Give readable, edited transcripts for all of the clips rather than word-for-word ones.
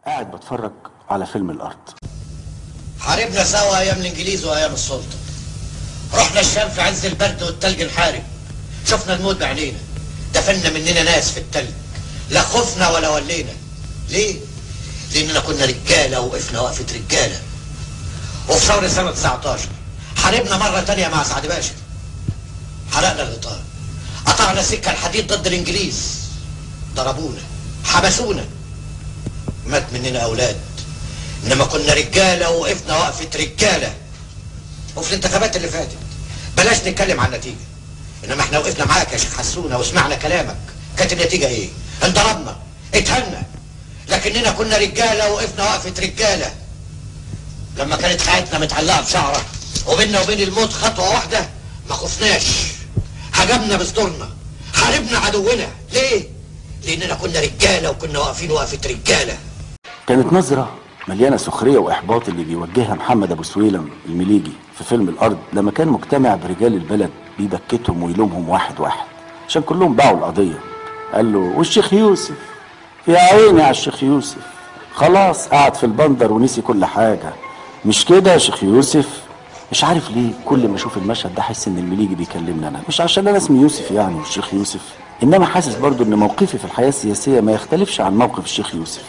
قاعد بتفرج على فيلم الارض. حاربنا سوا ايام الانجليز وايام السلطه. رحنا الشام في عز البرد والتلج نحارب. شفنا الموت بعينينا. دفنا مننا ناس في التلج. لا خفنا ولا ولينا. ليه؟ لاننا كنا رجاله وقفنا وقفه رجاله. وفي شهر سنه 19 حاربنا مره تانيه مع سعد باشا. حرقنا الغطاء. قطعنا سكه الحديد ضد الانجليز. ضربونا. حبسونا. مات مننا اولاد. انما كنا رجاله وقفنا وقفه رجاله. وفي الانتخابات اللي فاتت بلاش نتكلم عن النتيجه، انما احنا وقفنا معاك يا شيخ حسونه وسمعنا كلامك. كانت النتيجه ايه؟ انضربنا، اتهنا، لكننا كنا رجاله وقفنا وقفه رجاله. لما كانت حياتنا متعلقه بشعره وبيننا وبين الموت خطوه واحده ما خفناش. هجمنا بصدورنا، حاربنا عدونا. ليه؟ لاننا كنا رجاله وكنا واقفين وقفه رجاله. كانت نظرة مليانة سخرية وإحباط اللي بيوجهها محمد أبو سويلم المليجي في فيلم الأرض لما كان مجتمع برجال البلد بيبكتهم ويلومهم واحد واحد عشان كلهم باعوا القضية. قال له والشيخ يوسف يا عيني على الشيخ يوسف، خلاص قعد في البندر ونسي كل حاجة. مش كده يا شيخ يوسف؟ مش عارف ليه كل ما اشوف المشهد ده احس ان المليجي بيكلمني انا، مش عشان انا اسمي يوسف يعني والشيخ يوسف، انما حاسس برضو ان موقفي في الحياة السياسية ما يختلفش عن موقف الشيخ يوسف.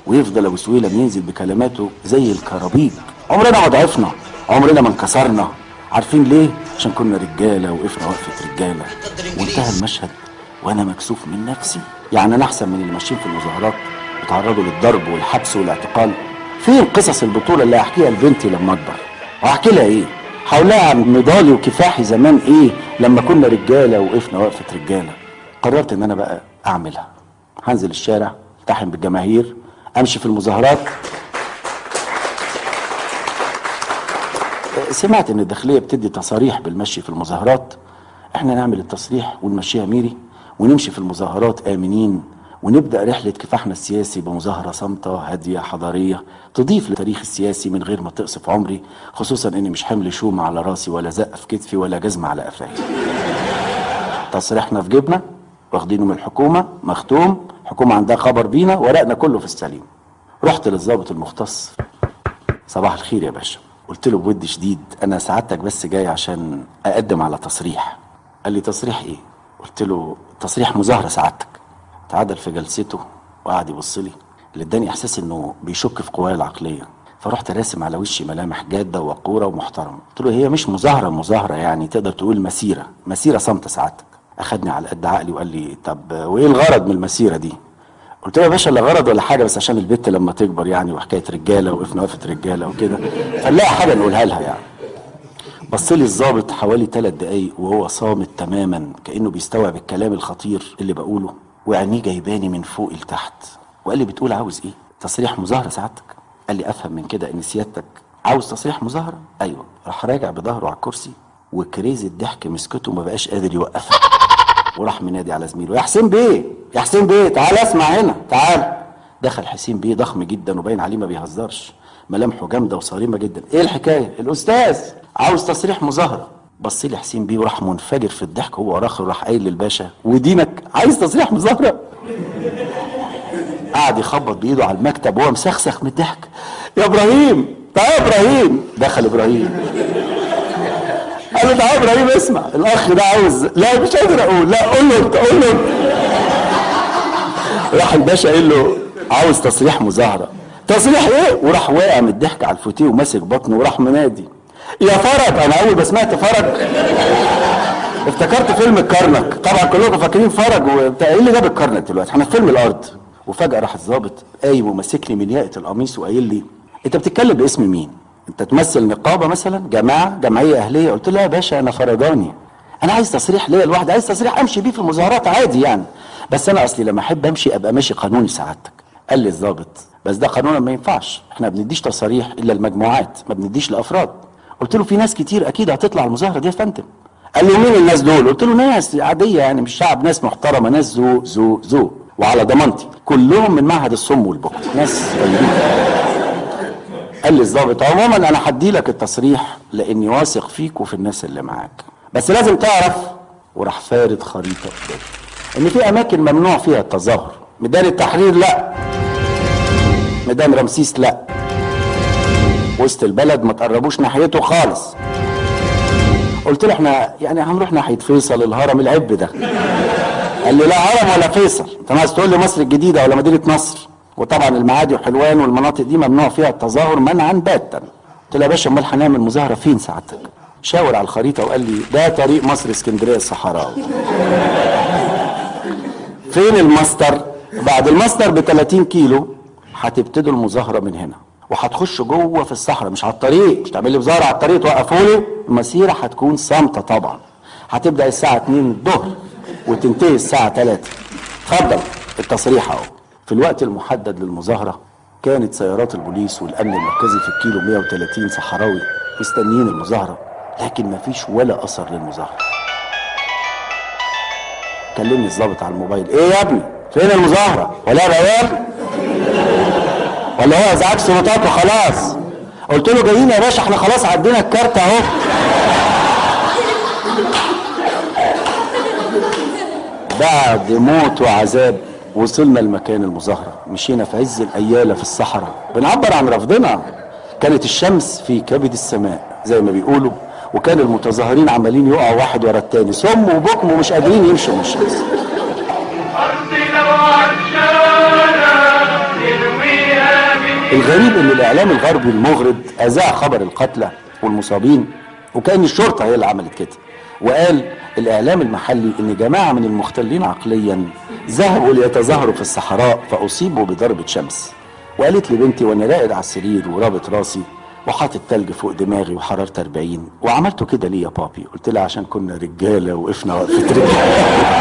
ويفضل ابو سويلم ينزل بكلماته زي الكرابيج. عمرنا ما ضعفنا، عمرنا ما انكسرنا. عارفين ليه؟ عشان كنا رجاله وقفنا وقفه رجاله. وانتهى المشهد وانا مكسوف من نفسي. يعني انا احسن من اللي ماشيين في المظاهرات بيتعرضوا للضرب والحبس والاعتقال. فين قصص البطوله اللي هحكيها لبنتي لما اكبر؟ وهحكي لها ايه؟ حولها عن نضالي وكفاحي زمان ايه لما كنا رجاله وقفنا وقفه رجاله. قررت ان انا بقى اعملها. هنزل الشارع، التحم بالجماهير، امشي في المظاهرات. سمعت ان الداخليه بتدي تصاريح بالمشي في المظاهرات. احنا نعمل التصريح ونمشيها ميري ونمشي في المظاهرات امنين، ونبدا رحله كفاحنا السياسي بمظاهره صامته هاديه حضاريه تضيف للتاريخ السياسي من غير ما تقصف عمري، خصوصا اني مش حمل شومه على راسي ولا زقه في كتفي ولا جزمه على قفاي. تصريحنا في جيبنا، واخدينه من الحكومه مختوم، الحكومه عندها خبر بينا، ورقنا كله في السليم. رحت للضابط المختص. صباح الخير يا باشا. قلت له بود شديد انا سعادتك بس جاي عشان اقدم على تصريح. قال لي تصريح ايه؟ قلت له تصريح مظاهره سعادتك. تعادل في جلسته وقعد يبص لي، اللي اداني احساس انه بيشك في قوايا العقليه. فرحت راسم على وشي ملامح جاده وقوره ومحترمه. قلت له هي مش مظاهره يعني تقدر تقول مسيره صامته سعادتك. اخدني على قد عقلي وقال لي طب وايه الغرض من المسيره دي؟ قلت له يا باشا لا غرض ولا حاجه، بس عشان البت لما تكبر يعني وحكايه رجاله وقفنا وقفه رجاله وكده فنلاقي حاجه نقولها لها يعني. بص لي الظابط حوالي 3 دقايق وهو صامت تماما كانه بيستوعب الكلام الخطير اللي بقوله، وعينيه جايباني من فوق لتحت. وقال لي بتقول عاوز ايه؟ تصريح مظاهره سعادتك. قال لي افهم من كده ان سيادتك عاوز تصريح مظاهره؟ ايوه. راح راجع بظهره على الكرسي وكريز الضحك مسكته وما بقاش قادر يوقفها، وراح منادي على زميله يا حسين بيه، يا حسين بيه تعال اسمع هنا تعال. دخل حسين بيه ضخم جدا وباين عليه ما بيهزرش، ملامحه جامده وصارمه جدا. ايه الحكايه؟ الاستاذ عاوز تصريح مظاهره. بص لي حسين بيه وراح منفجر في الضحك هو وراخر، راح قايل للباشا ودينك عايز تصريح مظاهره؟ قعد يخبط بايده على المكتب وهو مسخسخ من الضحك. يا ابراهيم تعال يا ابراهيم. دخل ابراهيم قال له تعال يا ابراهيم اسمع الاخ ده عاوز. لا مش قادر اقول. لا قول له انت قول له انت. راح الباشا قال له عاوز تصريح مظاهره. تصريح ايه؟ وراح واقع من الضحك على الفوتيه وماسك بطنه وراح منادي يا فرج. انا اول ما سمعت فرج افتكرت فيلم الكرنك. طبعا كلكم فاكرين فرج وبتاع. ايه اللي جاب الكرنك دلوقتي؟ احنا في فيلم الارض. وفجاه راح الظابط قايم وماسك لي من ياقه القميص وقايل لي انت بتتكلم باسم مين؟ انت تمثل نقابه مثلا؟ جمعيه اهليه؟ قلت له يا باشا انا فرداني، انا عايز تصريح ليا لوحدي، عايز تصريح امشي بيه في المظاهرات عادي يعني، بس انا اصلي لما احب امشي ابقى ماشي قانوني سعادتك. قال لي الظابط بس ده قانونا ما ينفعش، احنا ما بنديش تصاريح الا المجموعات ما بنديش لافراد. قلت له في ناس كتير اكيد هتطلع المظاهره دي يا فندم. قال لي مين الناس دول؟ قلت له ناس عاديه يعني مش شعب، ناس محترمه، ناس ذو وعلى ضمانتي كلهم من معهد الصم والبكم، ناس طيبين. قال لي الظابط عموما انا هدي لك التصريح لاني واثق فيك وفي الناس اللي معاك، بس لازم تعرف. وراح فارد خريطه قدامي ان في اماكن ممنوع فيها التظاهر. ميدان التحرير لا، ميدان رمسيس لا، وسط البلد ما تقربوش ناحيته خالص. قلت له احنا يعني هنروح ناحيه فيصل، الهرم، العب ده. قال لي لا هرم ولا فيصل، انت عايز تقول لي مصر الجديده ولا مدينه نصر؟ وطبعا المعادي وحلوان والمناطق دي ممنوع فيها التظاهر منعا باتا. قلت له يا باشا امال هنعمل مظاهره فين سعادتك؟ شاور على الخريطه وقال لي ده طريق مصر اسكندريه الصحراوي. فين الماستر؟ بعد الماستر ب 30 كيلو هتبتدوا المظاهره من هنا، وهتخشوا جوه في الصحراء، مش على الطريق، مش تعمل لي مظاهره على الطريق توقفوا لي. المسيره هتكون صامته طبعا، هتبدا الساعه 2 الظهر وتنتهي الساعه 3. اتفضل التصريح اهو. في الوقت المحدد للمظاهره كانت سيارات البوليس والامن المركزي في الكيلو 130 صحراوي مستنيين المظاهره، لكن مفيش ولا اثر للمظاهره. كلمني الضابط على الموبايل، ايه يا ابني فين المظاهره؟ ولا بيان ولا هو ازعاج سلطات وخلاص؟ قلت له جايين يا باشا، احنا خلاص عدينا الكارت اهو. بعد موت وعذاب وصلنا لمكان المظاهره، مشينا في عز الاياله في الصحراء بنعبر عن رفضنا. كانت الشمس في كبد السماء زي ما بيقولوا، وكان المتظاهرين عمالين يقعوا واحد ورا التاني، صم وبكم ومش قادرين يمشوا من الشمس. الغريب ان الاعلام الغربي المغرض اذاع خبر القتلى والمصابين، وكأن الشرطه هي اللي عملت كده. وقال الاعلام المحلي ان جماعه من المختلين عقليا ذهبوا ليتظاهروا في الصحراء فاصيبوا بضربه شمس. وقالت لي بنتي وانا راقد على السرير ورابط راسي وحاطط تلج فوق دماغي وحرارة 40، وعملته كده ليه يا بابي؟ قلت لها عشان كنا رجاله وقفنا وقفه رجاله.